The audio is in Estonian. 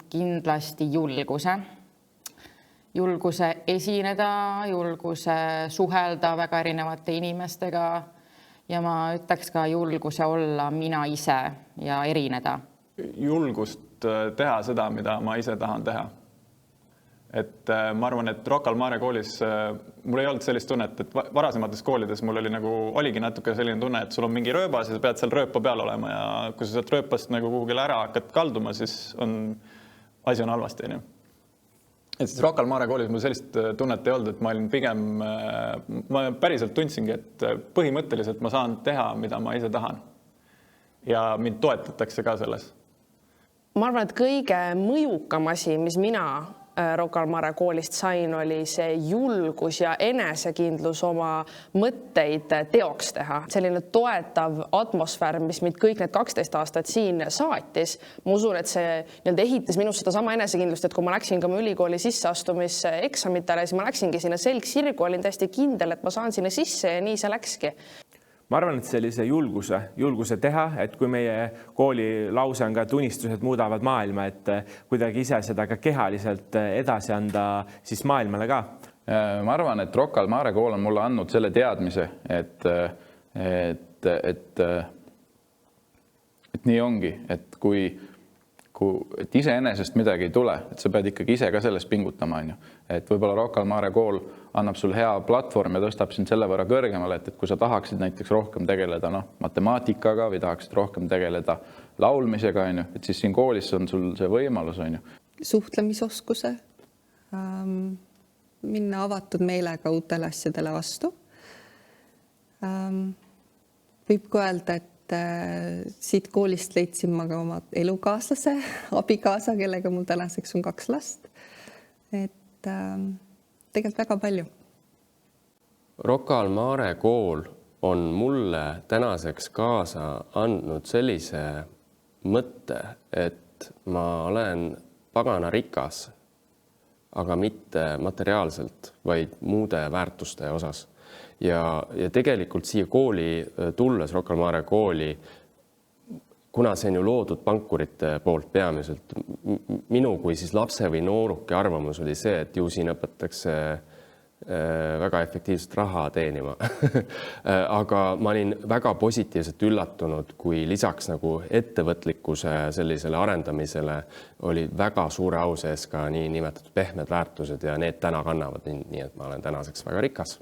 kindlasti julguse esineda, julguse suhelda väga erinevate inimestega ja ma ütleks ka julguse olla mina ise ja erineda. Julgust teha seda, mida ma ise tahan teha. Et ma arvan, et Rocca al Mare koolis mul ei olnud sellist tunnet, et varasemates koolides mul oligi natuke selline tunne, et sul on mingi rööbas ja sa pead seal rööpa peal olema ja kui sa sealt rööpast nagu kuhugile ära hakkad kalduma, siis asi on halvasti. Et siis Rocca al Mare koolis mul sellist tunnet ei olnud, et ma olin pigem, ma päriselt tundsingi, et põhimõtteliselt ma saan teha, mida ma ise tahan. Ja mind toetatakse ka selles. Ma arvan, et kõige mõjukam asi, mis mina Rocca al Mare koolist sain, oli see julgus ja enesekindlus oma mõtteid teoks teha. Selline toetav atmosfäär, mis mind kõik need 12 aastat siin saatis. Ma usun, et see ehitas minust seda sama enesekindlust, et kui ma läksin ka ülikooli sisseastumiseksamitele, siis ma läksingi sinna selg sirgu, olin täiesti kindel, et ma saan sinna sisse ja nii see läkski. Ma arvan, et sellise julguse teha, et kui meie kooli lause on ka tunnistused muudavad maailma, et kuidagi ise seda ka kehaliselt edasi anda siis maailmale ka. Ma arvan, et Rocca al Mare kool on mulle andnud selle teadmise, et nii ongi, et kui iseenesest midagi ei tule, et sa pead ikkagi ise ka sellest pingutama. Et võib-olla Rocca al Mare kool annab sul hea platvorm ja tõstab sind selle võrra kõrgemale, et kui sa tahaksid näiteks rohkem tegeleda matemaatikaga või tahaksid rohkem tegeleda laulmisega, et siis siin koolis on sul see võimalus. Suhtlemisoskuse, minna avatud meelega uutele asjadele vastu. Võib ka öelda, et siit koolist leidsin ma ka oma elukaaslase, abikaasa, kellega mul tänaseks on 2 last. Et tegelikult väga palju. Rocca al Mare kool on mulle tänaseks kaasa andnud sellise mõtte, et ma olen pagana rikas, aga mitte materiaalselt, vaid muude väärtuste osas. Ja tegelikult siia kooli tulles, Rocca al Mare kooli, kuna see on ju loodud pankurite poolt peamiselt, minu kui siis lapse või nooruki arvamus oli see, et ju siin õpetatakse väga efektiivselt raha teenima. Aga ma olin väga positiivselt üllatunud, kui lisaks nagu ettevõtlikkuse sellisele arendamisele oli väga suure au sees ka nii nimetatud pehmed väärtused ja need täna kannavad, nii et ma olen tänaseks väga rikas.